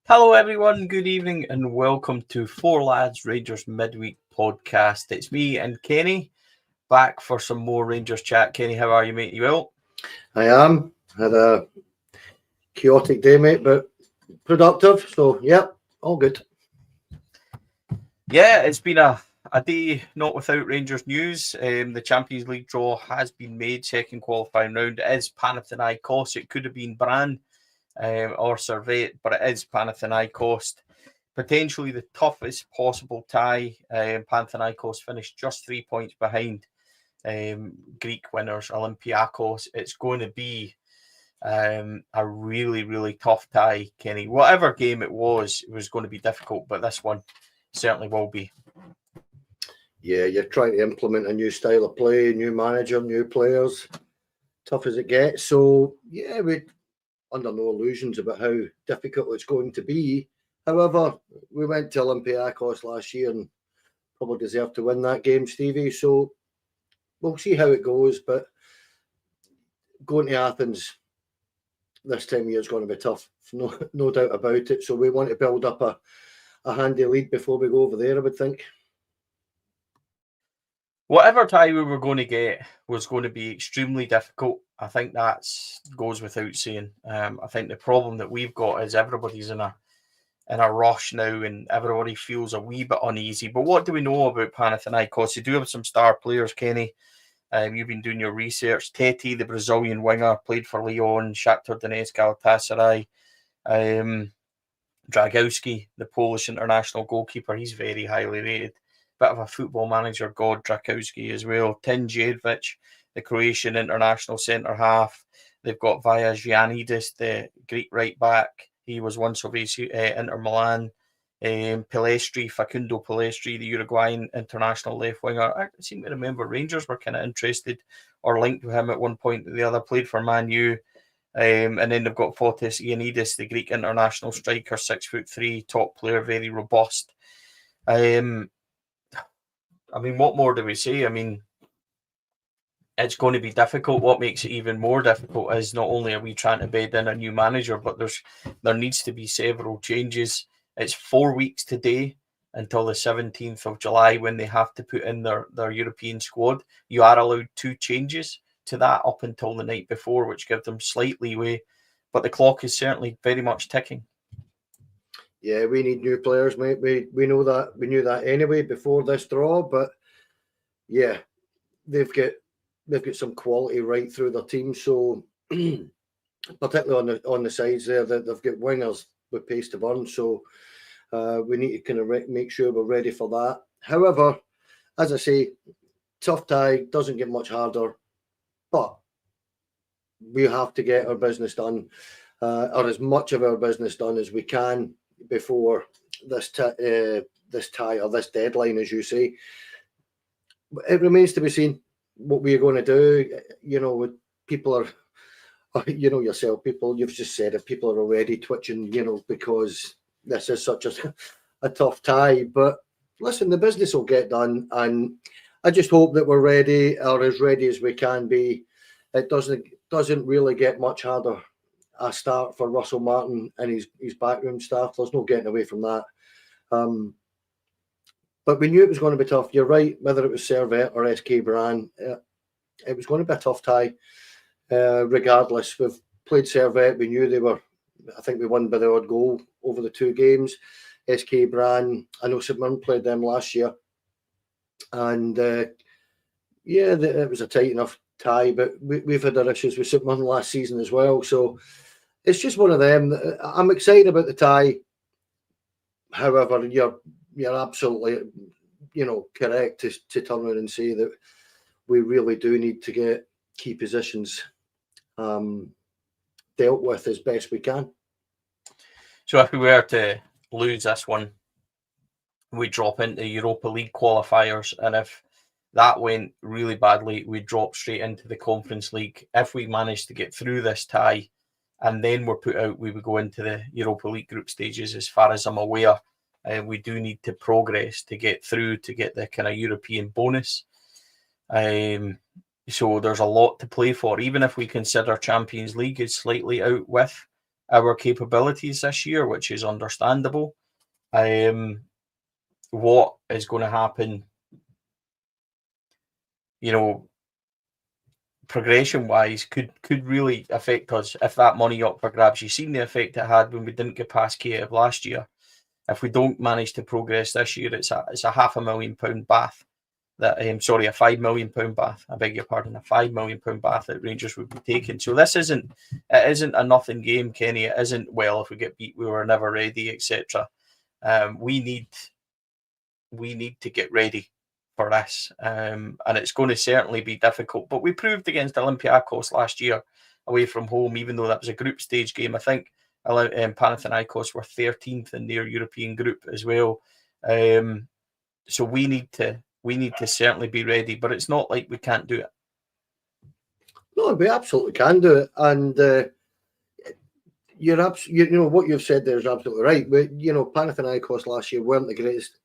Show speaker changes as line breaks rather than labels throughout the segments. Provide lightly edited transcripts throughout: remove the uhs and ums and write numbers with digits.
Hello, everyone. Good evening, and welcome to Four Lads Rangers Midweek Podcast. It's me and Kenny back for some more Rangers chat. Kenny, how are you, mate? You well?
I am. Had a chaotic day, mate, but productive. So, yeah, all good.
Yeah, it's been a day not without Rangers news. The Champions League draw has been made, second qualifying round. It is Panathinaikos. It could have been Bran or Servette, but it is Panathinaikos. Potentially the toughest possible tie. Panathinaikos finished just 3 points behind Greek winners, Olympiacos. It's going to be a really, really tough tie, Kenny. Whatever game it was going to be difficult, but this one certainly will be.
Yeah, you're trying to implement a new style of play, new manager, new players. Tough as it gets. So, yeah, we're under no illusions about how difficult it's going to be. However, we went to Olympiacos last year and probably deserved to win that game, Stevie. So, we'll see how it goes. But going to Athens this time of year is going to be tough, no doubt about it. So, we want to build up a handy lead before we go over there, I would think.
Whatever tie we were going to get was going to be extremely difficult. I think that goes without saying. I think the problem that we've got is everybody's in a rush now, and everybody feels a wee bit uneasy. But what do we know about Panathinaikos? You do have some star players, Kenny. You've been doing your research. Teti, the Brazilian winger, played for Lyon, Shakhtar Donetsk, Galatasaray. Dragowski, the Polish international goalkeeper, he's very highly rated. Bit of a football manager god, Dragowski as well. Tinjevic, the Croatian international centre half. They've got Giannidis, the Greek right back. He was once of Inter Milan. Facundo Pelestri, the Uruguayan international left winger. I seem to remember Rangers were kind of interested or linked with him at one point or the other. Played for Man U. And then they've got Fotis Ioannidis, the Greek international striker, 6'3", top player, very robust. What more do we say? It's going to be difficult. What makes it even more difficult is not only are we trying to bed in a new manager, but there needs to be several changes. It's 4 weeks today until the 17th of July when they have to put in their European squad. You are allowed 2 changes to that up until the night before, which give them slight leeway. But the clock is certainly very much ticking.
Yeah, we need new players, mate. We know that. We knew that anyway before this draw. But yeah, they've got some quality right through their team. So particularly on the sides there, that they've got wingers with pace to burn. So we need to kind of make sure we're ready for that. However, as I say, tough tie doesn't get much harder, but we have to get our business done, or as much of our business done as we can before this tie or this deadline, as you say. It remains to be seen what we're going to do. You know, people are, you know yourself, you've just said it, people are already twitching, because this is such a tough tie. But listen, the business will get done, and I just hope that we're ready, or as ready as we can be. It doesn't really get much harder a start for Russell Martin and his backroom staff. There's no getting away from that. But we knew it was going to be tough. You're right, whether it was Servette or SK Bran, it was going to be a tough tie. Regardless, we've played Servette. We knew they were. I think we won by the odd goal over the 2 games. SK Bran, I know St Mirren played them last year, and it was a tight enough tie. But we've had our issues with St Mirren last season as well. So it's just one of them. I'm excited about the tie. However, you're absolutely, correct to turn around and say that we really do need to get key positions dealt with as best we can.
So if we were to lose this one, we drop into Europa League qualifiers, and if that went really badly, we drop straight into the Conference League. If we managed to get through this tie and then we're put out, we would go into the Europa League group stages. As far as I'm aware, we do need to progress to get through, to get the kind of European bonus. So there's a lot to play for. Even if we consider Champions League is slightly out with, our capabilities this year, which is understandable. What is going to happen, progression-wise, could really affect us if that money up for grabs. You've seen the effect it had when we didn't get past Kiev last year. If we don't manage to progress this year, it's a £500,000 bath. That a £5 million bath. I beg your pardon, a £5 million bath that Rangers would be taking. So this isn't a nothing game, Kenny. It isn't, well, if we get beat, we were never ready, etc. We need to get ready for this, and it's going to certainly be difficult. But we proved against Olympiacos last year away from home, even though that was a group stage game. I think Panathinaikos were 13th in their European group as well. So we need to certainly be ready, but it's not like we can't do it.
No, we absolutely can do it, and what you've said there is absolutely right. But Panathinaikos last year weren't the greatest.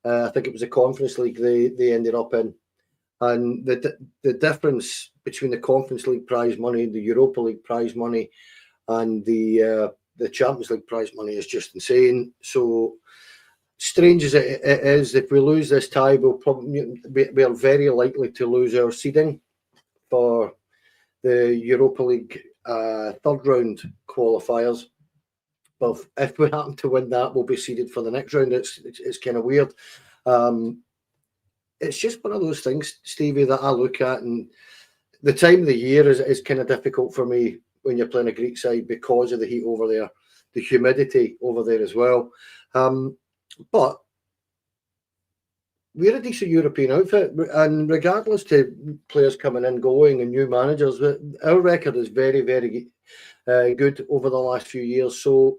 I think it was the Conference League they ended up in, and the difference between the Conference League prize money, the Europa League prize money, and the Champions League prize money is just insane. So, strange as it is, if we lose this tie, we are very likely to lose our seeding for the Europa League third round qualifiers. But if we happen to win that, we'll be seeded for the next round. It's kind of weird. It's just one of those things, Stevie, that I look at, and the time of the year is kind of difficult for me when you're playing a Greek side because of the heat over there, the humidity over there as well. But we're a decent European outfit, and regardless to players coming in, going, and new managers, our record is very, very good over the last few years. So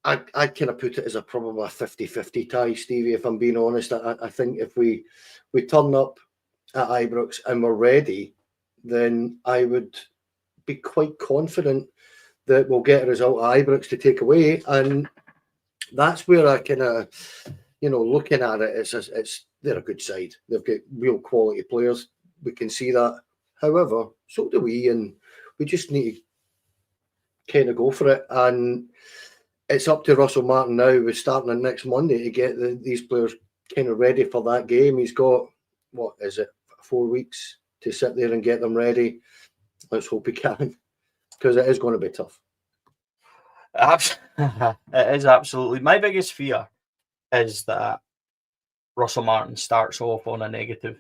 I kind of put it as probably a 50-50 tie, Stevie, if I'm being honest. I think if we turn up at Ibrox and we're ready, then I would be quite confident that we'll get a result at Ibrox to take away. And that's where I kind of, looking at it, they're a good side. They've got real quality players. We can see that. However, so do we, and we just need to kind of go for it. And it's up to Russell Martin now. We're starting on next Monday to get these players kind of ready for that game. He's got, 4 weeks to sit there and get them ready. Let's hope he can, because it is going to be tough.
It is absolutely. My biggest fear is that Russell Martin starts off on a negative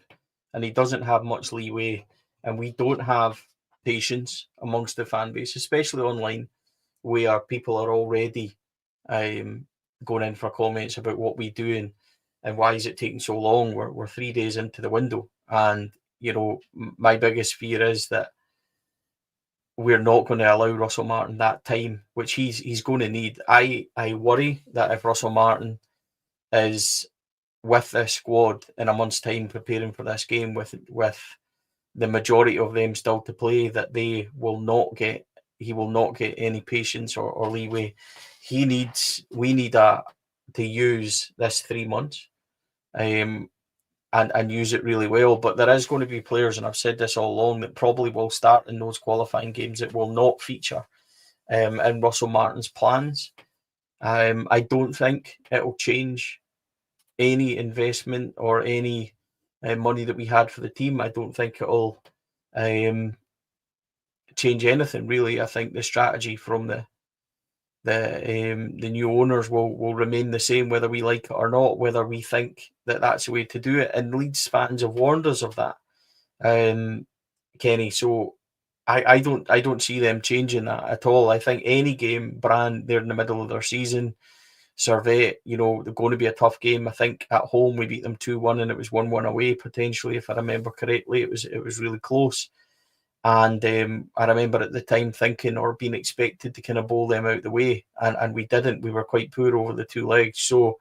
and he doesn't have much leeway, and we don't have patience amongst the fan base, especially online, where people are already going in for comments about what we do and why is it taking so long. We're 3 days into the window, and my biggest fear is that we're not going to allow Russell Martin that time, which he's going to need. I worry that if Russell Martin is with this squad in a month's time preparing for this game with the majority of them still to play, that he will not get any patience or leeway. We need to use this 3 months and use it really well. But there is going to be players, and I've said this all along, that probably will start in those qualifying games that will not feature in Russell Martin's plans. I don't think it'll change any investment or any money that we had for the team. I don't think it'll change anything really. I think the strategy from the new owners will remain the same, whether we like it or not, whether we think that that's the way to do it. And Leeds fans have warned us of that, Kenny. So I don't see them changing that at all. I think any game, Brann, they're in the middle of their season. Servette, they're going to be a tough game. I think at home we beat them 2-1 and it was 1-1 away potentially, if I remember correctly. It was really close. And I remember at the time thinking or being expected to kind of bowl them out the way, and we didn't. We were quite poor over the 2 legs. So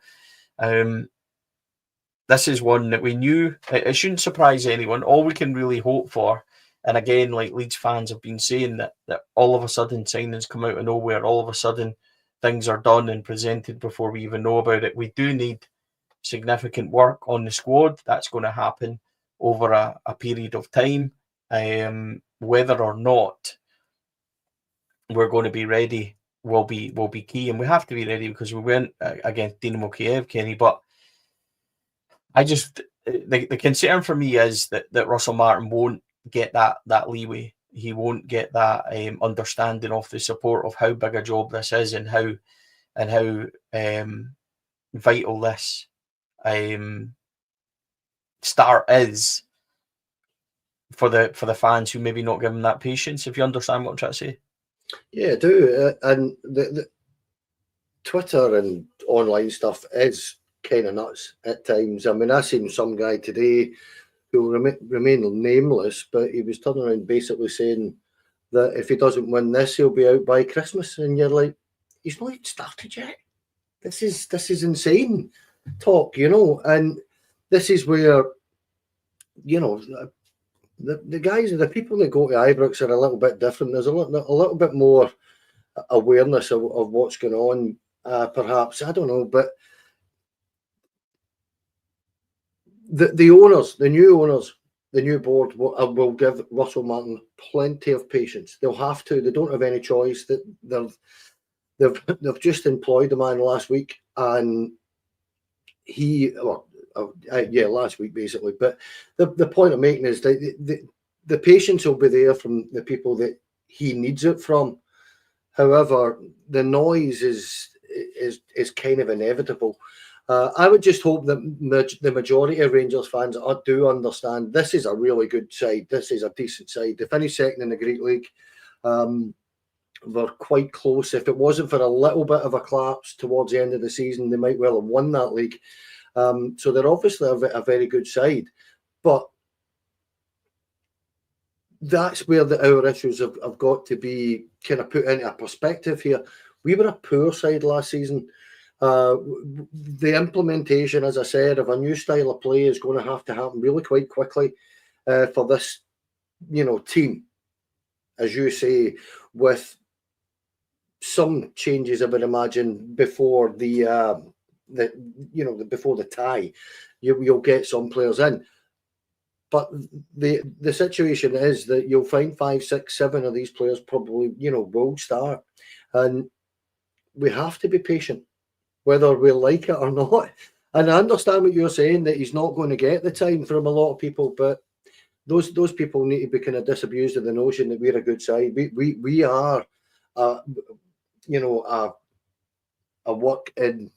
this is one that we knew. It shouldn't surprise anyone. All we can really hope for, and again, like Leeds fans have been saying, that all of a sudden signings come out of nowhere, all of a sudden things are done and presented before we even know about it. We do need significant work on the squad. That's going to happen over a period of time. Whether or not we're going to be ready will be key, and we have to be ready because we went against Dynamo Kiev, Kenny. But I just the concern for me is that Russell Martin won't get that leeway. He won't get that understanding of the support of how big a job this is and how vital this start is for the fans who maybe not give him that patience. If you understand what I'm trying to say.
Yeah, I do. And the Twitter and online stuff is kind of nuts at times. I mean, I seen some guy today who will remain nameless, but he was turning around basically saying that if he doesn't win this, he'll be out by Christmas. And you're like, he's not even started yet. This is insane talk, and this is where, the guys, the people that go to Ibrox are a little bit different. There's a little bit more awareness of what's going on, perhaps. I don't know, but the owners, the new owners, the new board will give Russell Martin plenty of patience. They'll have to. They don't have any choice. That they've just employed the man last week, and last week basically. But the point I'm making is that the patience will be there from the people that he needs it from. However, the noise is kind of inevitable. I would just hope that the majority of Rangers fans do understand this is a really good side. This is a decent side. They finished second in the Greek League. They're quite close. If it wasn't for a little bit of a collapse towards the end of the season, they might well have won that league. So they're obviously a very good side. But that's where our issues have got to be kind of put into a perspective here. We were a poor side last season. The implementation, as I said, of a new style of play is going to have to happen really quite quickly for this, team, as you say, with some changes, I would imagine, before before the tie, you'll get some players in. But the situation is that you'll find 5, 6, 7 of these players probably, will start. And we have to be patient, whether we like it or not. And I understand what you're saying, that he's not going to get the time from a lot of people, but those people need to be kind of disabused of the notion that we're a good side. We are, a work in,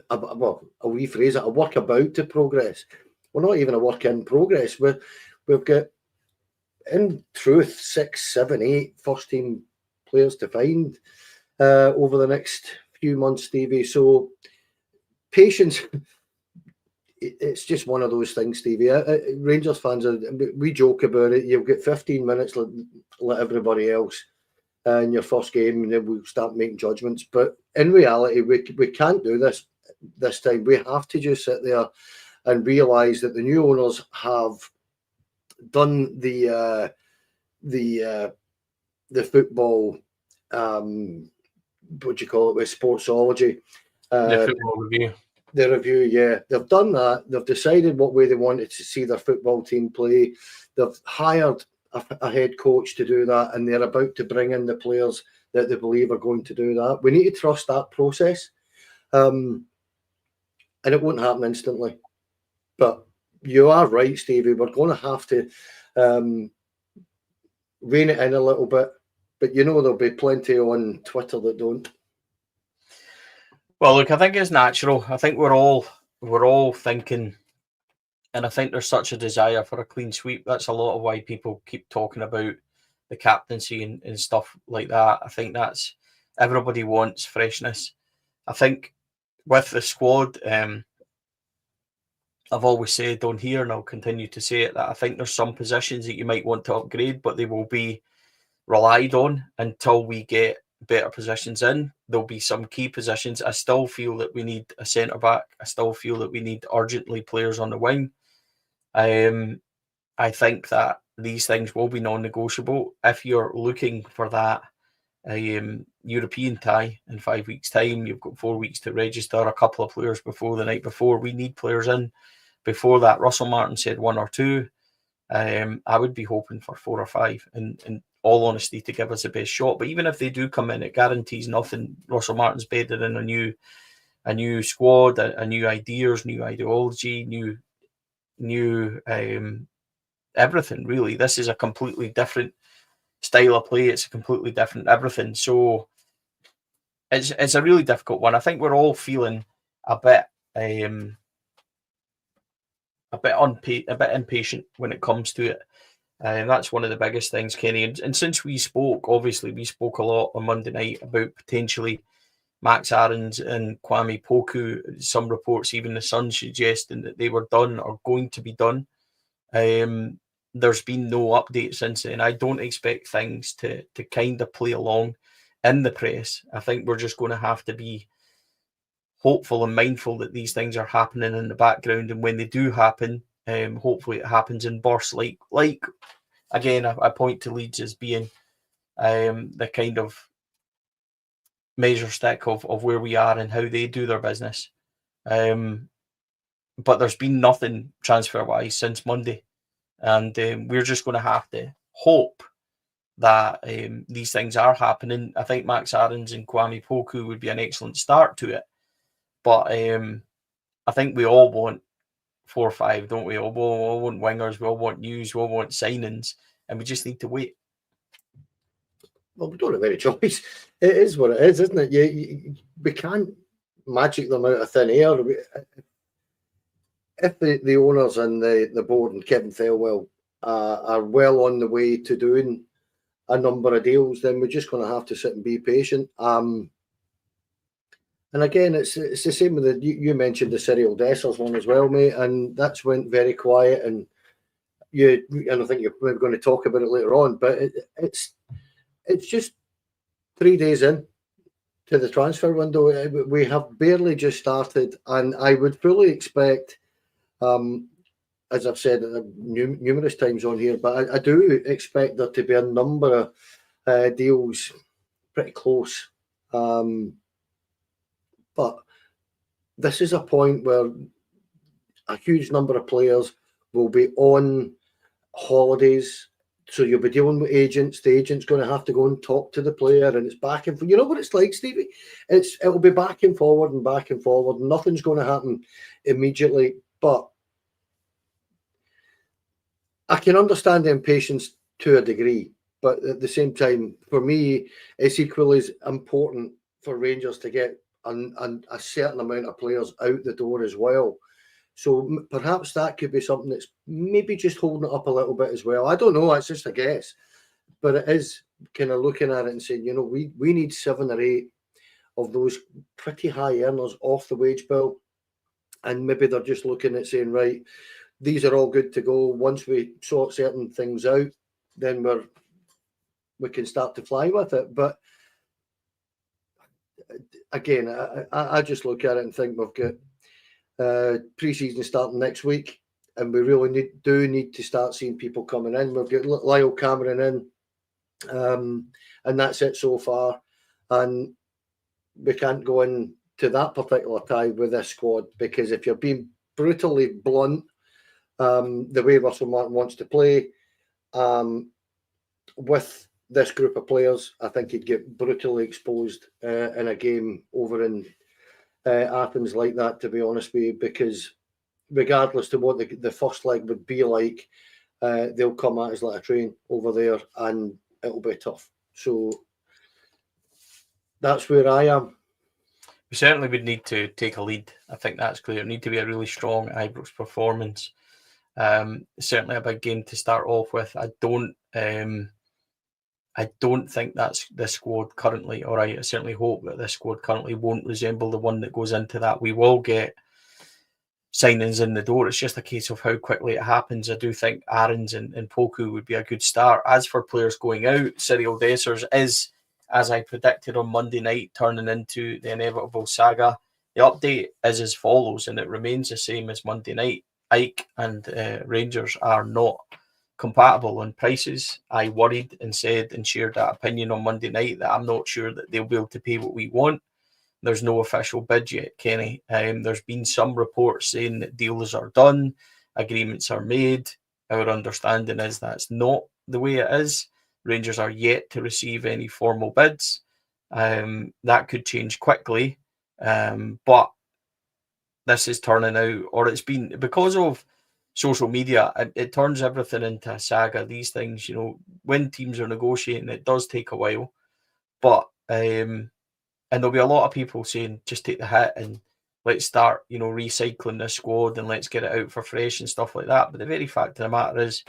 I'll rephrase it, a work about to progress. We're not even a work in progress. We've got, in truth, 6, 7, 8 first team players to find over the next few months, Stevie. So patience, it's just one of those things, Stevie. Rangers fans, we joke about it. You'll get 15 minutes like everybody else in your first game, and then we'll start making judgments. But in reality, we can't do this time. We have to just sit there and realise that the new owners have done the football, what do you call it, with Sportsology.
The football review.
The review, yeah. They've done that. They've decided what way they wanted to see their football team play. They've hired a head coach to do that, and they're about to bring in the players that they believe are going to do that. We need to trust that process. And it won't happen instantly. But you are right, Stevie. We're going to have to rein it in a little bit. But there'll be plenty on Twitter that don't.
Well, look, I think it's natural. I think we're all thinking, and I think there's such a desire for a clean sweep. That's a lot of why people keep talking about the captaincy and stuff like that. I think that's everybody wants freshness. I think with the squad, I've always said on here, and I'll continue to say it, that I think there's some positions that you might want to upgrade, but they will be relied on until we get better positions in. There'll be some key positions. I still feel that we need a centre back. I still feel that we need urgently players on the wing. I think that these things will be non-negotiable. If you're looking for that European tie in 5 weeks' time, you've got 4 weeks to register a couple of players before the night before. We need players in before that. Russell Martin said 1 or 2. I would be hoping for 4 or 5. And all honesty, to give us the best shot. But even if they do come in, it guarantees nothing. Russell Martin's bedded in a new squad, a new ideas, new ideology, new everything. Really, this is a completely different style of play. It's a completely different everything. So it's a really difficult one. I think we're all feeling a bit impatient when it comes to it. And that's one of the biggest things, Kenny. And since we spoke, obviously, we spoke a lot on Monday night about potentially Max Aarons and Kwame Poku. Some reports, even the Sun, suggesting that they were done or going to be done. There's been no update since then. I don't expect things to kind of play along in the press. I think we're just going to have to be hopeful and mindful that these things are happening in the background, and when they do happen, hopefully it happens in bursts. Like again, I point to Leeds as being the kind of measure stick of where we are and how they do their business. But there's been nothing transfer wise since Monday, and we're just going to have to hope that these things are happening. I think Max Aarons and Kwame Poku would be an excellent start to it, but I think we all want 4 or 5, don't we? We all want wingers, we all want news, we all want signings, and we just need to wait.
Well, we don't have any choice. It is what it is, isn't it? We can't magic them out of thin air. If the owners and the board and Kevin Thelwell are well on the way to doing a number of deals, then we're just going to have to sit and be patient. And again, it's the same with you mentioned the Cyril Dessers one as well, mate, and that's went very quiet. And I think we're going to talk about it later on, but it's just 3 days in to the transfer window. We have barely just started, and I would fully expect, as I've said numerous times on here, but I do expect there to be a number of deals pretty close. But this is a point where a huge number of players will be on holidays. So you'll be dealing with agents. The agent's going to have to go and talk to the player, and it's back and forth. You know what it's like, Stevie? It'll be back and forward and back and forward. Nothing's going to happen immediately. But I can understand the impatience to a degree. But at the same time, for me, it's equally as important for Rangers to get a certain amount of players out the door as well. So perhaps that could be something that's maybe just holding it up a little bit as well. I don't know. It's just a guess. But it is kind of looking at it and saying, we need 7 or 8 of those pretty high earners off the wage bill. And maybe they're just looking at saying, right, these are all good to go. Once we sort certain things out, then we can start to fly with it. But again, I just look at it and think we've got pre-season starting next week, and we really do need to start seeing people coming in. We've got Lyle Cameron in, and that's it so far. And we can't go into that particular tie with this squad, because if you're being brutally blunt, the way Russell Martin wants to play with this group of players, I think he'd get brutally exposed in a game over in Athens like that, to be honest with you, because regardless to what the first leg would be like, they'll come at us like a train over there, and it'll be tough. So that's where I am.
We certainly would need to take a lead. I think that's clear. It need to be a really strong Ibrox performance. Certainly a big game to start off with. I don't think that's the squad currently, or I certainly hope that this squad currently won't resemble the one that goes into that. We will get signings in the door. It's just a case of how quickly it happens. I do think Aarons and Poku would be a good start. As for players going out, Cyril Dessers is, as I predicted on Monday night, turning into the inevitable saga. The update is as follows, and it remains the same as Monday night. Ike and Rangers are not compatible on prices. I worried and said and shared that opinion on Monday night that I'm not sure that they'll be able to pay what we want. There's no official bid yet, Kenny. There's been some reports saying that deals are done, agreements are made. Our understanding is that's not the way it is. Rangers are yet to receive any formal bids. That could change quickly, but this is turning out, or it's been, because of social media, it turns everything into a saga. These things, when teams are negotiating, it does take a while, but and there'll be a lot of people saying just take the hit and let's start, recycling this squad and let's get it out for fresh and stuff like that. But the very fact of the matter is,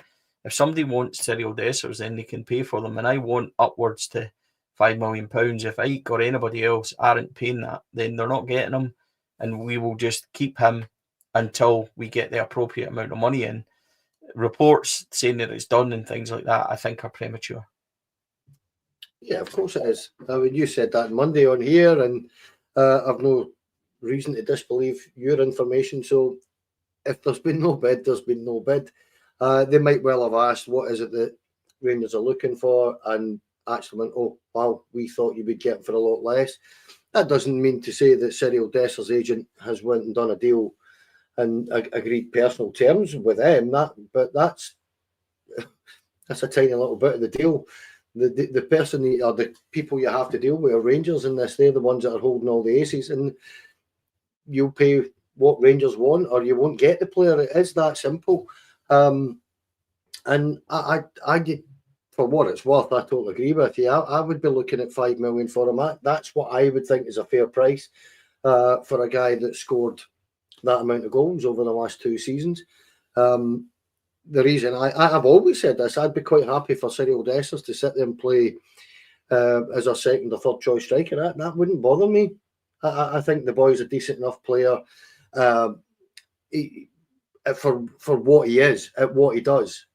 if somebody wants Cyril Dessers, then they can pay for them, and I want upwards to £5 million. If Ike or anybody else aren't paying that, then they're not getting him, and we will just keep him until we get the appropriate amount of money in. Reports saying that it's done and things like that, I think, are premature.
Yeah, of course it is. I mean, you said that Monday on here, and I've no reason to disbelieve your information. So if there's been no bid, there's been no bid. They might well have asked, what is it that Rangers are looking for? And actually went, oh, wow, we thought you would get him for a lot less. That doesn't mean to say that Cyril Dessers' agent has went and done a deal and agreed personal terms with them. But that's a tiny little bit of the deal. The person or the people you have to deal with are Rangers in this. They're the ones that are holding all the aces, and you'll pay what Rangers want, or you won't get the player. It is that simple. And I did, for what it's worth, I totally agree with you. I would be looking at $5 million for him. That's what I would think is a fair price for a guy that scored that amount of goals over the last 2 seasons. The reason I've always said this, I'd be quite happy for Cyril Dessers to sit there and play as a second or third choice striker. That wouldn't bother me. I think the boy's a decent enough player for what he is, at what he does.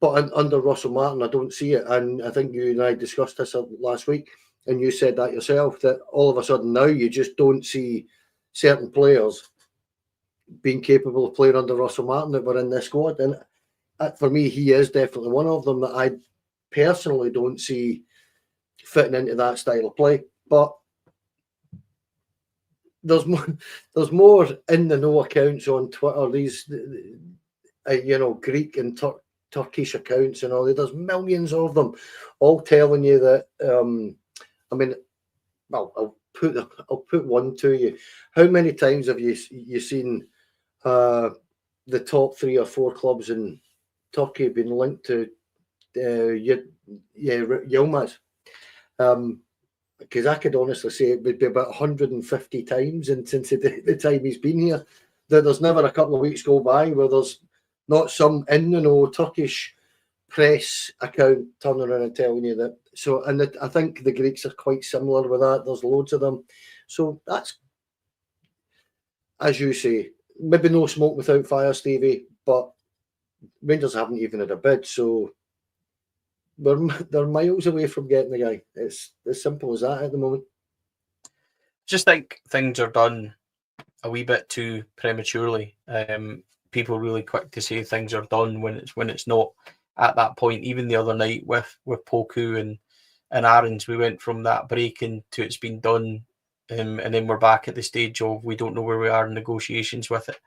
But under Russell Martin, I don't see it. And I think you and I discussed this last week, and you said that yourself, that all of a sudden now you just don't see certain players being capable of playing under Russell Martin that were in this squad. And for me, he is definitely one of them that I personally don't see fitting into that style of play. But there's more in the know accounts on Twitter, these Greek and Turkish accounts and all. There's millions of them, all telling you that. I'll put one to you. How many times have you seen the top 3 or 4 clubs in Turkey being linked to Yilmaz? Because I could honestly say it would be about 150 times, and since the time he's been here, that there's never a couple of weeks go by where there's not some Turkish press account turning around and telling you that. So, and I think the Greeks are quite similar with that. There's loads of them. So that's, as you say, maybe no smoke without fire, Stevie, but Rangers haven't even had a bid, so they're miles away from getting the guy. It's as simple as that at the moment.
Just think things are done a wee bit too prematurely. People really quick to say things are done when it's not at that point. Even the other night with Poku and Aarons, we went from that break into it's been done, and then we're back at the stage of we don't know where we are in negotiations with it.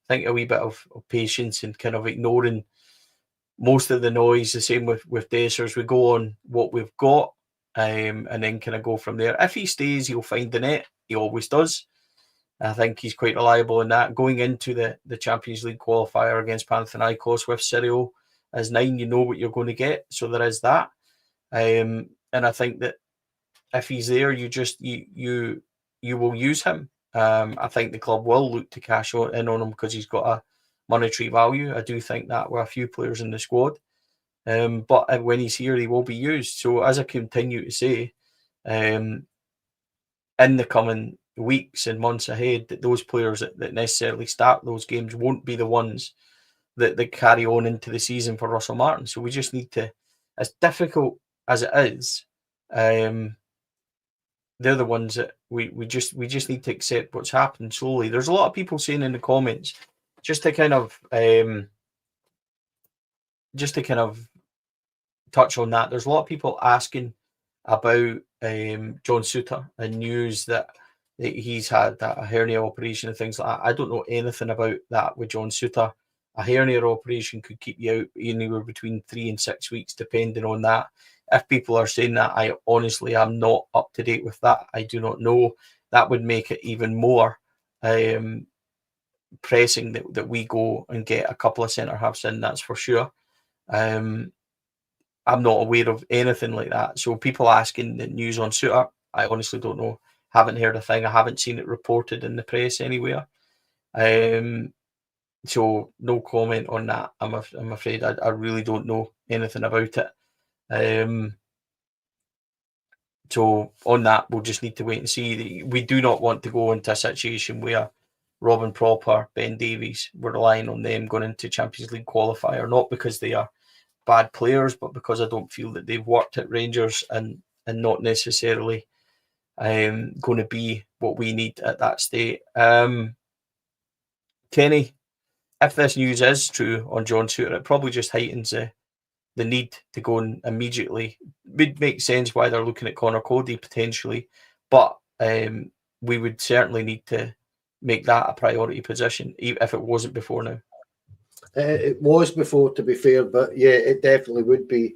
I think a wee bit of patience and kind of ignoring most of the noise. The same with Dessers. We go on what we've got, and then kind of go from there. If he stays, he'll find the net. He always does. I think he's quite reliable in that. Going into the Champions League qualifier against Panathinaikos with Cyril as 9, you know what you're going to get. So there is that. And I think that if he's there, you will use him. I think the club will look to cash in on him because he's got a monetary value. I do think that with a few players in the squad. But when he's here, he will be used. So as I continue to say, in the coming weeks and months ahead, that those players that necessarily start those games won't be the ones that carry on into the season for Russell Martin. So we just need to, as difficult as it is, they're the ones that we just need to accept what's happened slowly. There's a lot of people saying in the comments, just to kind of touch on that. There's a lot of people asking about John Souttar and news that he's had a hernia operation and things like that. I don't know anything about that with John Souttar. A hernia operation could keep you out anywhere between 3 and 6 weeks, depending on that. If people are saying that, I honestly am not up to date with that. I do not know. That would make it even more pressing that we go and get a couple of centre halves in, that's for sure. I'm not aware of anything like that. So people asking the news on Suter, I honestly don't know. Haven't heard a thing. I haven't seen it reported in the press anywhere. So no comment on that. I'm afraid I really don't know anything about it. So on that, we'll just need to wait and see. We do not want to go into a situation where Robin Propper, Ben Davies, we're relying on them going into Champions League qualifier, not because they are bad players, but because I don't feel that they've worked at Rangers and not necessarily going to be what we need at that state. Kenny, if this news is true on John Suter, it probably just heightens the need to go and immediately. Would make sense why they're looking at Connor Cody potentially, but we would certainly need to make that a priority position if it wasn't before now.
It was before, to be fair, but yeah, it definitely would be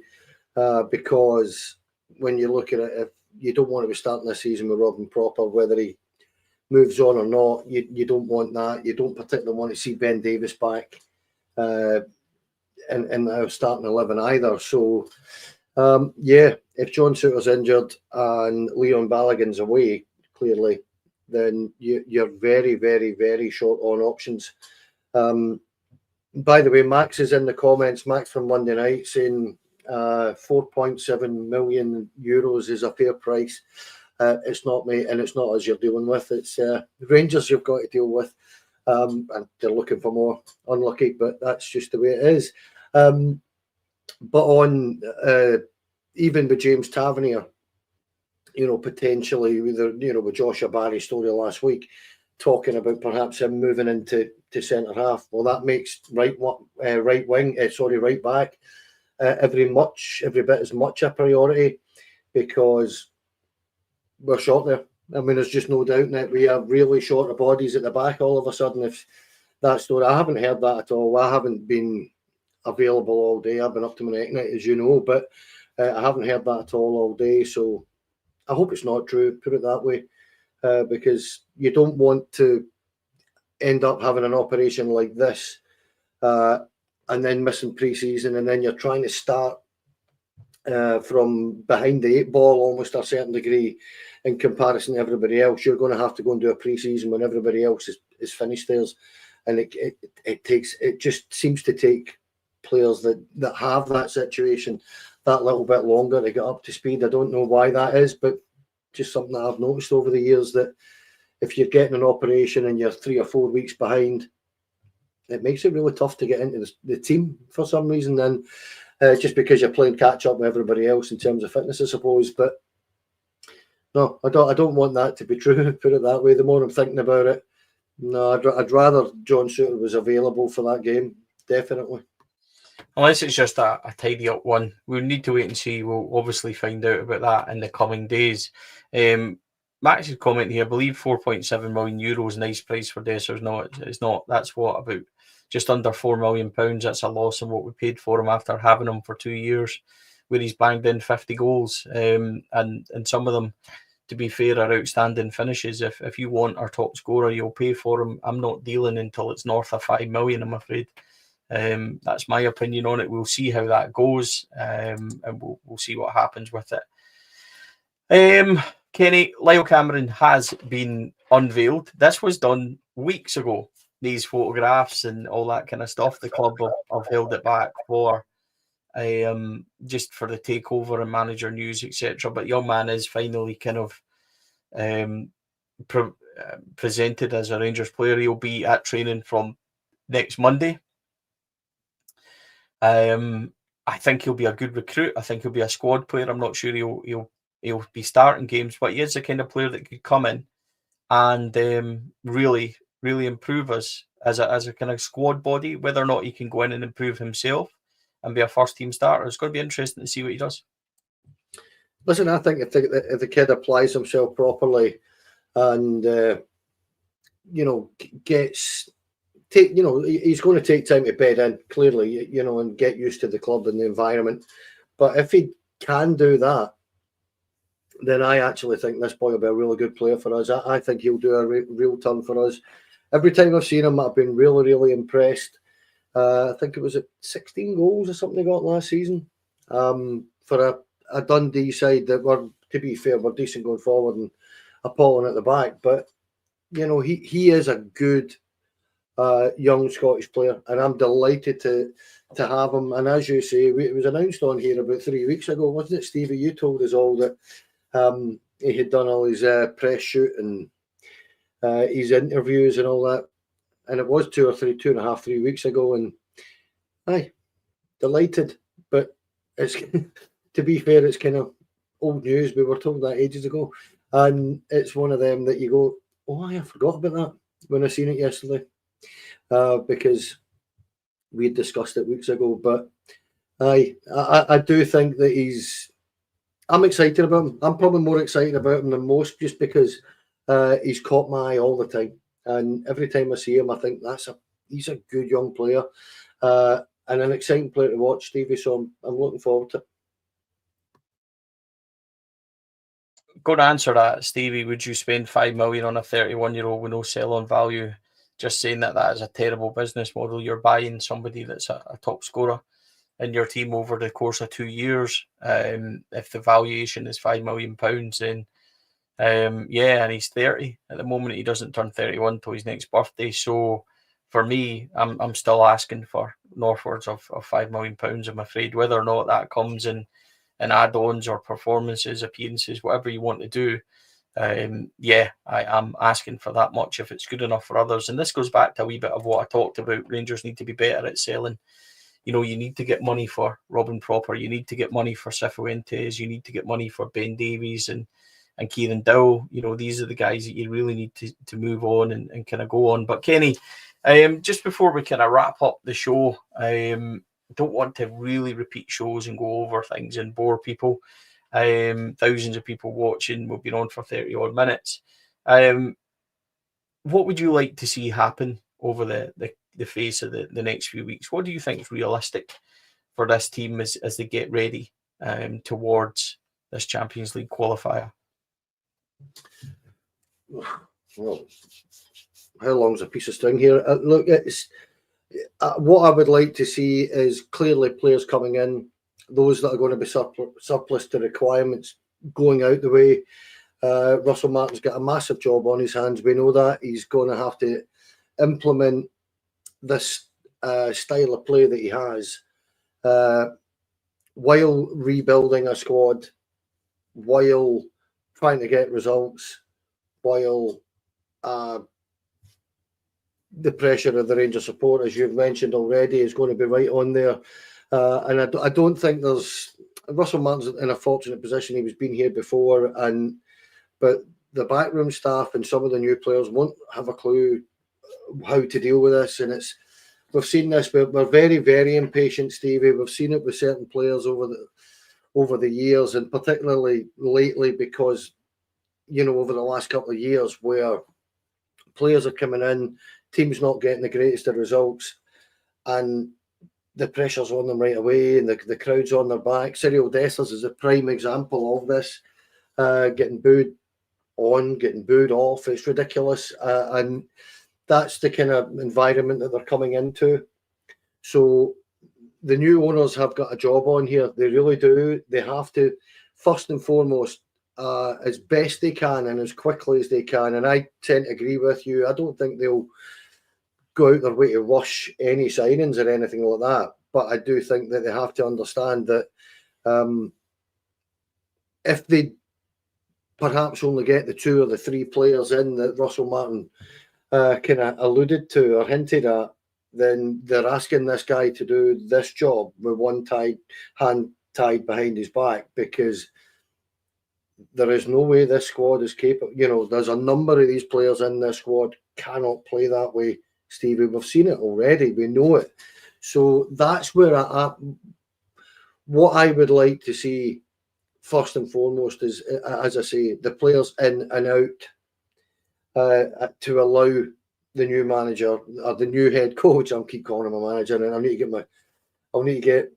because when you look at it, if you don't want to be starting this season with Robin Propper, whether he moves on or not, you don't want that. You don't particularly want to see Ben Davies back in our starting 11 either. So, yeah, if John Suter's injured and Leon Balogun's away, clearly, then you're very, very, very short on options. By the way, Max is in the comments. Max from Monday night saying 4.7 million euros is a fair price. It's not, mate, and it's not us you're dealing with. It's Rangers you've got to deal with, and they're looking for more. Unlucky, but that's just the way it is. But on even with James Tavernier, potentially with Joshua Barry's story last week, talking about perhaps him moving into centre half. Well, that makes right back every bit as much a priority, because we're short there. I mean, there's just no doubt that we are really short of bodies at the back all of a sudden. If that story, I haven't heard that at all. I haven't been available all day. I've been up to my neck, as you know, but I haven't heard that at all day. So I hope it's not true, put it that way, because you don't want to end up having an operation like this and then missing pre-season, and then you're trying to start from behind the eight ball almost to a certain degree in comparison to everybody else. You're going to have to go and do a pre-season when everybody else is finished theirs, and it just seems to take players that have that situation that little bit longer to get up to speed. I don't know why that is, but just something that I've noticed over the years, that if you're getting an operation and you're 3 or 4 weeks behind, it makes it really tough to get into the team for some reason. Then just because you're playing catch up with everybody else in terms of fitness, I suppose. But no, I don't want that to be true. Put it that way. The more I'm thinking about it, no, I'd rather John Suter was available for that game. Definitely.
Unless it's just a tidy up one. We'll need to wait and see. We'll obviously find out about that in the coming days. Max's comment here, I believe 4.7 million euros, nice price for Dessers. No, it's not. That's what, about just under £4 million. That's a loss in what we paid for him after having him for 2 years, where he's banged in 50 goals. And some of them, to be fair, are outstanding finishes. If you want our top scorer, you'll pay for him. I'm not dealing until it's north of 5 million, I'm afraid. That's my opinion on it. We'll see how that goes, and we'll see what happens with it. Kenny, Lyle Cameron has been unveiled. This was done weeks ago, these photographs and all that kind of stuff. The club have held it back for just for the takeover and manager news, etc. But young man is finally kind of presented as a Rangers player. He'll be at training from next Monday. I think he'll be a good recruit. I think he'll be a squad player. I'm not sure he'll be starting games, but he is the kind of player that could come in and really, really improve us as a kind of squad body. Whether or not he can go in and improve himself and be a first team starter, it's going to be interesting to see what he does.
Listen, I think if the kid applies himself properly and gets he's going to take time to bed in, clearly, and get used to the club and the environment. But if he can do that, then I actually think this boy will be a really good player for us. I think he'll do a real turn for us. Every time I've seen him, I've been really, really impressed. I think it was at 16 goals or something he got last season for a Dundee side that were, to be fair, were decent going forward and appalling at the back. But, he is a good young Scottish player, and I'm delighted to have him. And as you say, it was announced on here about 3 weeks ago, wasn't it, Stevie? You told us all that he had done all his press shoot and his interviews and all that. And it was 2.5, 3 weeks ago. And aye, delighted. But it's to be fair, it's kind of old news. We were told that ages ago. And it's one of them that you go, oh, I forgot about that when I seen it yesterday. Because we had discussed it weeks ago. But I do think that I'm excited about him. I'm probably more excited about him than most, just because he's caught my eye all the time. And every time I see him, I think he's a good young player and an exciting player to watch, Stevie. So I'm looking forward to it.
Go to answer that, Stevie. Would you spend $5 million on a 31-year-old with no sell-on value? Just saying that is a terrible business model. You're buying somebody that's a top scorer in your team over the course of 2 years. If the valuation is £5 million, then and he's 30 at the moment. He doesn't turn 31 till his next birthday. So for me, I'm still asking for northwards of £5 million, I'm afraid. Whether or not that comes in add-ons or performances, appearances, whatever you want to do, I am asking for that much if it's good enough for others. And this goes back to a wee bit of what I talked about. Rangers need to be better at selling. You need to get money for Robin Propper. You need to get money for Cifuentes. You need to get money for Ben Davies and Kieran Dowell. These are the guys that you really need to move on and kind of go on. But Kenny, just before we kind of wrap up the show, don't want to really repeat shows and go over things and bore people. Thousands of people watching. We've been on for 30 odd minutes. What would you like to see happen over the face of the next few weeks? What do you think is realistic for this team as they get ready towards this Champions League qualifier?
Well, how long's a piece of string here? Look, it's what I would like to see is clearly players coming in, those that are going to be surplus to requirements going out the way. Russell Martin's got a massive job on his hands. We know that he's going to have to implement this style of play that he has while rebuilding a squad, while trying to get results, while the pressure of the Rangers support, as you've mentioned already, is going to be right on there. And I don't think Russell Martin's in a fortunate position. He was been here before, but the backroom staff and some of the new players won't have a clue how to deal with this. And we've seen this. We're very, very impatient, Stevie. We've seen it with certain players over the years, and particularly lately, because over the last couple of years, where players are coming in, teams not getting the greatest of results, and the pressure's on them right away, and the crowd's on their back. Cyril Dessers is a prime example of this, getting booed on, getting booed off. It's ridiculous, and that's the kind of environment that they're coming into. So the new owners have got a job on here. They really do. They have to, first and foremost, as best they can and as quickly as they can. And I tend to agree with you. I don't think they'll go out their way to rush any signings or anything like that. But I do think that they have to understand that if they perhaps only get the 2 or the 3 players in that Russell Martin kind of alluded to or hinted at, then they're asking this guy to do this job with one hand tied behind his back, because there is no way this squad is capable. There's a number of these players in this squad cannot play that way, Stevie. We've seen it already. We know it. So that's where what I would like to see first and foremost is, as I say, the players in and out to allow the new manager or the new head coach. I'll keep calling him a manager, and I need to get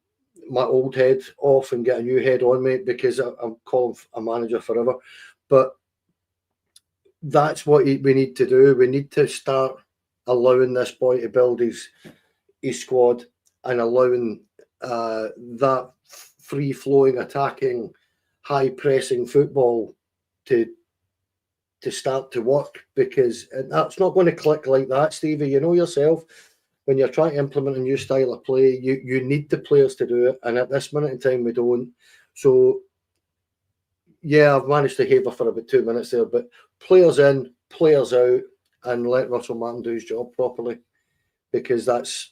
my old head off and get a new head on, mate, because I'm calling a manager forever. But that's what we need to do. We need to start allowing this boy to build his squad and allowing that free-flowing, attacking, high-pressing football to start to work, because that's not going to click like that, Stevie. You know yourself, when you're trying to implement a new style of play, you need the players to do it, and at this minute in time, we don't. So, yeah, I've managed to haver for about 2 minutes there, but players in, players out, and let Russell Martin do his job properly, because that's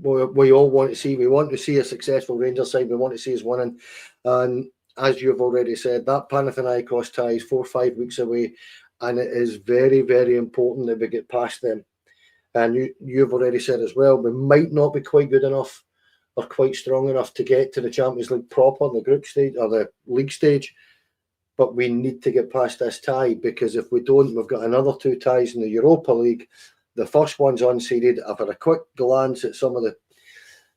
what we all want to see. We want to see a successful Rangers side. We want to see us winning. And as you've already said, that Panathinaikos tie is 4 or 5 weeks away, and it is very, very important that we get past them. And you've already said as well, we might not be quite good enough or quite strong enough to get to the Champions League proper on the group stage or the league stage, but we need to get past this tie, because if we don't, we've got another 2 ties in the Europa League. The first one's unseeded. I've had a quick glance at some of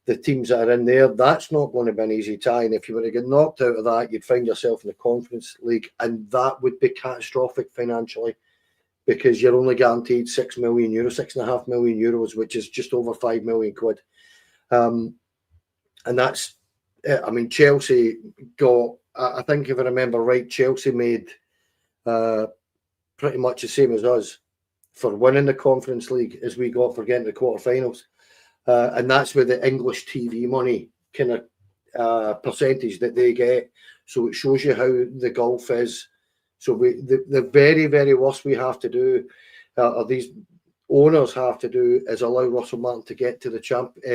the teams that are in there. That's not going to be an easy tie. And if you were to get knocked out of that, you'd find yourself in the Conference League, and that would be catastrophic financially, because you're only guaranteed €6 million, €6.5 million, which is just over £5 million. And that's it. I mean, Chelsea got, I think if I remember right, Chelsea made pretty much the same as us for winning the Conference League as we got for getting the quarterfinals. And that's where the English TV money kind of percentage that they get. So it shows you how the gulf is. So the very, very worst we have to do, or these owners have to do, is allow Russell Martin to get to the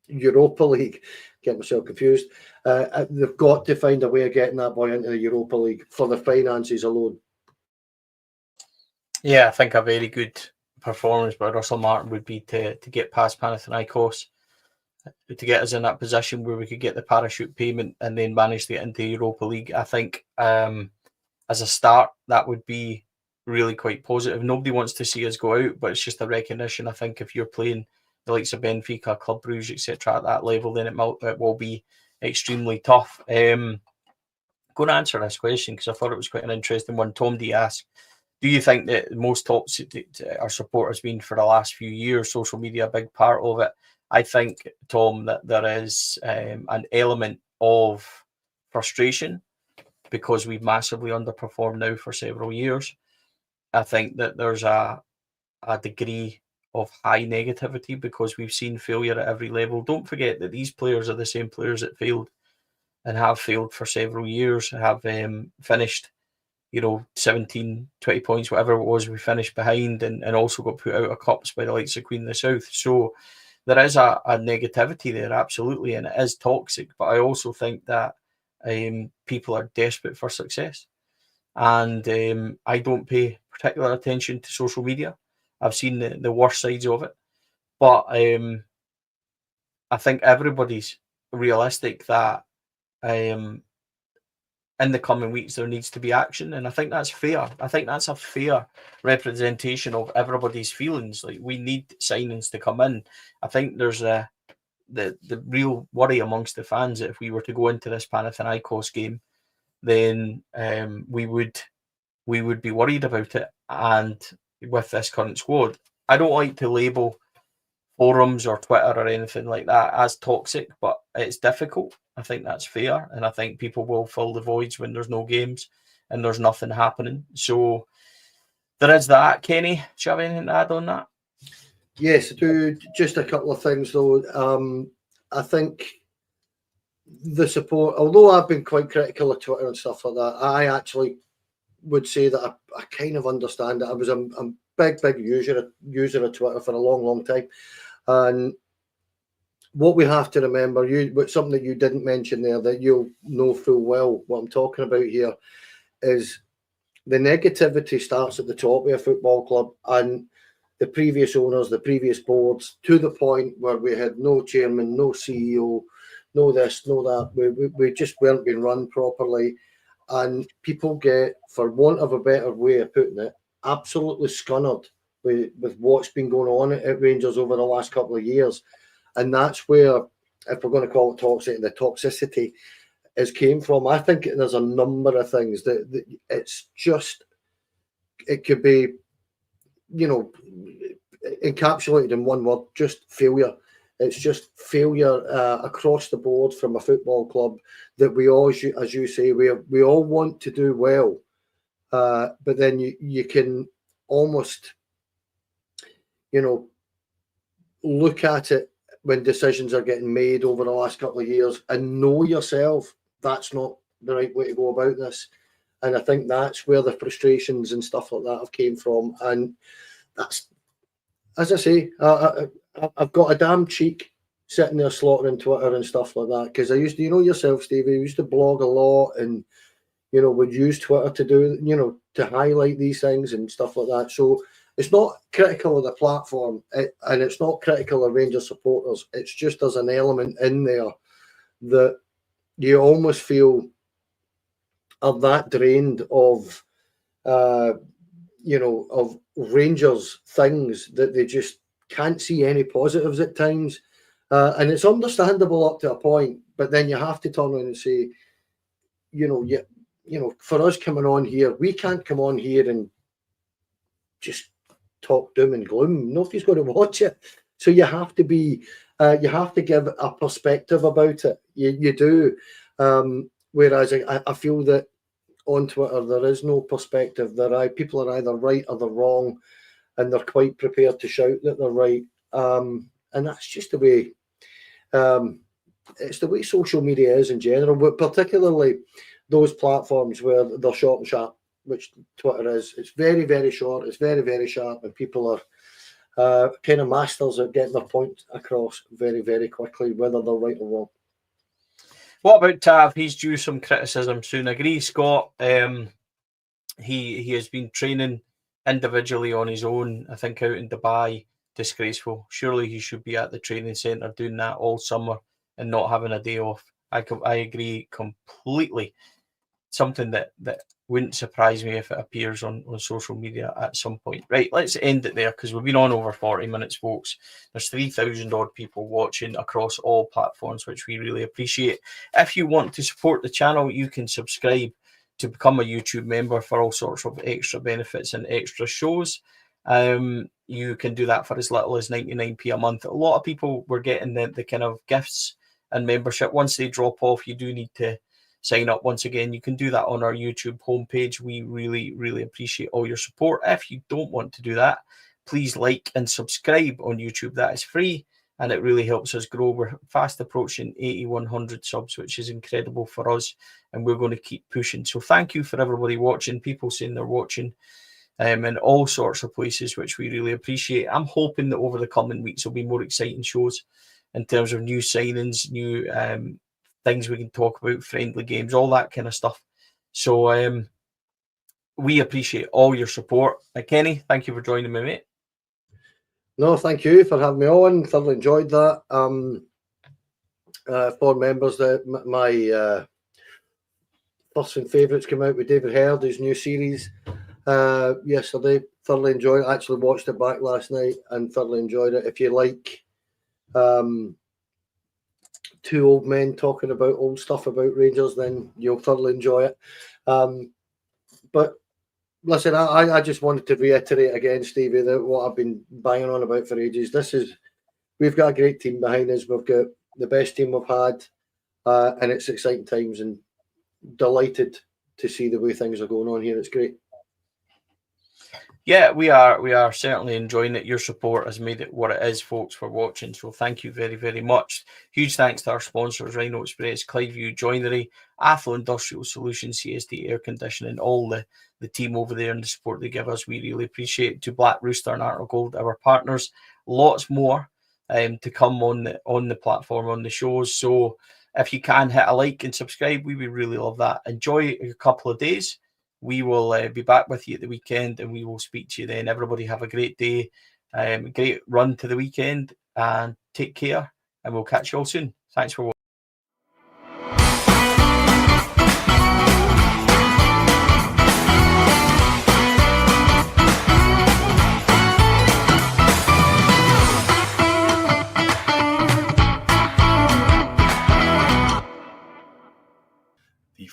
Europa League. Get myself confused. They've got to find a way of getting that boy into the Europa League for the finances alone.
Yeah, I think a very good performance by Russell Martin would be to get past Panathinaikos, to get us in that position where we could get the parachute payment and then manage to get into Europa League. I think as a start, that would be really quite positive. Nobody wants to see us go out, but it's just a recognition. I think if you're playing the likes of Benfica, Club Brugge, etc. at that level, then it will be extremely tough. Going to answer this question because I thought it was quite an interesting one. Tom D asked, do you think that most our support has been for the last few years, social media a big part of it? I think, Tom, that there is an element of frustration because we've massively underperformed now for several years. I think that there's a degree of high negativity because we've seen failure at every level. Don't forget that these players are the same players that failed and have failed for several years, have finished 17, 20 points, whatever it was, we finished behind and also got put out of cups by the likes of Queen of the South. So there is a negativity there, absolutely, and it is toxic. But I also think that people are desperate for success. And I don't pay particular attention to social media. I've seen the worst sides of it. But I think everybody's realistic that in the coming weeks, there needs to be action. And I think that's fair. I think that's a fair representation of everybody's feelings. Like, we need signings to come in. I think there's the real worry amongst the fans that if we were to go into this Panathinaikos game, then we would be worried about it. And with this current squad, I don't like to label forums or Twitter or anything like that as toxic, but it's difficult. I think that's fair, and I think people will fill the voids when there's no games and there's nothing happening. So there is that. Kenny, do you have anything to add on that?
Yes, I do. Just a couple of things though. I think the support, although I've been quite critical of Twitter and stuff like that, I actually would say that I kind of understand it. I was a big user of Twitter for a long time. And what we have to remember, something that you didn't mention there that you'll know full well what I'm talking about here, is the negativity starts at the top of a football club, and the previous owners, the previous boards, to the point where we had no chairman, no CEO, no this, no that. We just weren't being run properly. And people get, for want of a better way of putting it, absolutely scunnered with what's been going on at Rangers over the last couple of years. And that's where, if we're going to call it toxic, the toxicity has came from. I think there's a number of things that it's just, it could be, encapsulated in one word, just failure. It's just failure across the board from a football club that we all, as you say, we all want to do well. But then you can almost, look at it when decisions are getting made over the last couple of years and know yourself that's not the right way to go about this. And I think that's where the frustrations and stuff like that have came from. And that's, as I say, I've got a damn cheek sitting there slaughtering Twitter and stuff like that, because I used to, yourself, Stevie, I used to blog a lot and, would use Twitter to do, to highlight these things and stuff like that. So it's not critical of the platform, and it's not critical of Rangers supporters. It's just there's an element in there that you almost feel are that drained of, of Rangers things that they just can't see any positives at times. And it's understandable up to a point, but then you have to turn around and say, for us coming on here, we can't come on here and just talk doom and gloom. Nobody's going to watch it. So you have to be, you have to give a perspective about it. You do. Whereas I feel that on Twitter, there is no perspective. People are either right or they're wrong, and they're quite prepared to shout that they're right. And that's just the way, it's the way social media is in general, but particularly those platforms where they're short and sharp, which Twitter is. It's very, very short. It's very, very sharp, and people are kind of masters at getting their point across very, very quickly, whether they're right or wrong.
What about Tav? He's due some criticism soon. Agree, Scott. He has been training individually on his own, I think out in Dubai. Disgraceful. Surely he should be at the training centre doing that all summer and not having a day off. I agree completely. Something that wouldn't surprise me if it appears on social media at some point. Right, let's end it there because we've been on over 40 minutes, folks. There's 3,000 odd people watching across all platforms, which we really appreciate. If you want to support the channel, you can subscribe to become a YouTube member for all sorts of extra benefits and extra shows. You can do that for as little as 99p a month. A lot of people were getting the kind of gifts and membership. Once they drop off, you do need to sign up once again. You can do that on our YouTube homepage. We really, really appreciate all your support. If you don't want to do that, please like and subscribe on YouTube. That is free, and it really helps us grow. We're fast approaching 8,100 subs, which is incredible for us, and we're going to keep pushing. So thank you for everybody watching, people saying they're watching in all sorts of places, which we really appreciate. I'm hoping that over the coming weeks there'll be more exciting shows in terms of new signings, new things we can talk about, friendly games, all that kind of stuff. So we appreciate all your support. Kenny, thank you for joining me, mate.
No, thank you for having me on. Thoroughly enjoyed that. 4 members, my first and favourites came out with David Herd, his new series yesterday. Thoroughly enjoyed it. Actually watched it back last night and thoroughly enjoyed it. If you like 2 old men talking about old stuff about Rangers, then you'll thoroughly enjoy it. But listen, I just wanted to reiterate again, Stevie, that what I've been banging on about for ages. We've got a great team behind us. We've got the best team we've had, and it's exciting times, and delighted to see the way things are going on here. It's great.
Yeah, we are certainly enjoying it. Your support has made it what it is, folks, for watching. So thank you very, very much. Huge thanks to our sponsors, Rhino Express, Cliveview Joinery, Athol Industrial Solutions, CSD Air Conditioning, all the team over there and the support they give us. We really appreciate it. To Black Rooster and Art of Gold, our partners. Lots more to come on the platform, on the shows. So if you can hit a like and subscribe, we would really love that. Enjoy a couple of days. We will be back with you at the weekend, and we will speak to you then. Everybody have a great day, great run to the weekend, and take care, and we'll catch you all soon. Thanks for watching.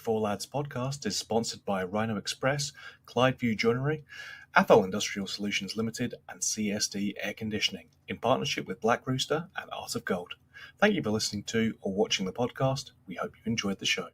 Four Lads podcast is sponsored by Rhino Express, Clydeview Joinery, Athol Industrial Solutions Limited, and CSD Air Conditioning, in partnership with Black Rooster and Art of Gold. Thank you for listening to or watching the podcast. We hope you enjoyed the show.